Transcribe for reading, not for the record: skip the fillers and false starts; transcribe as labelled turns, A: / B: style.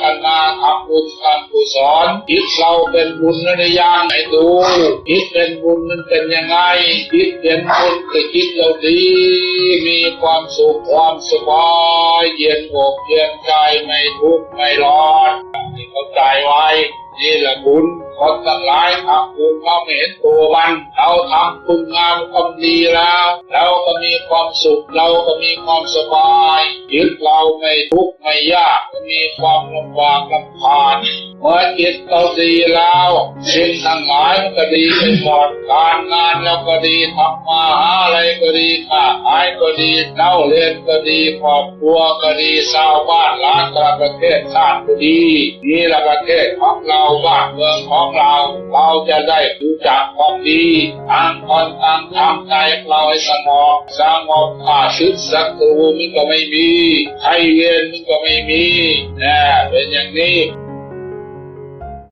A: กันมาทำบุญทำกุศลจิตเราเป็นบุญในยามไหนดูจิตเป็นบุญมันเป็นยังไงจิตเป็นบุญคือจิตเราดีมีความสุขความสบายเย็นอกเย็นใจไม่ทุกข์ไม่ร้อนนี่เข้าใจไว้นี่แหละบุญคนทั้งหลายทำบุญเราไม่เห็นตัวมันเราทำคุณงามความดีแล้วเราก็มีความสุขเราก็มีความสบายจิตเราไม่ทุกข์ไม่ยากมีความลำบากลำบากเมื่อจิตเราดีแล้วสิ่งทั้งหลายมันก็ดีไปหมดการงานเราก็ดีทำมาหาอะไรก็ดีค้าขายก็ดีเล่าเรียนก็ดีครอบครัวก็ดีชาวบ้านล้านประเทศชาติก็ดีนี่ละประเทศของเราบ้านเมืองของเราจะได้รู้จักความดีต่างคนต่างทำใจเราให้สงบข้าศึกศัตรูมันก็ไม่มีใครเวียนมันก็ไม่มีเป็นอย่างนี้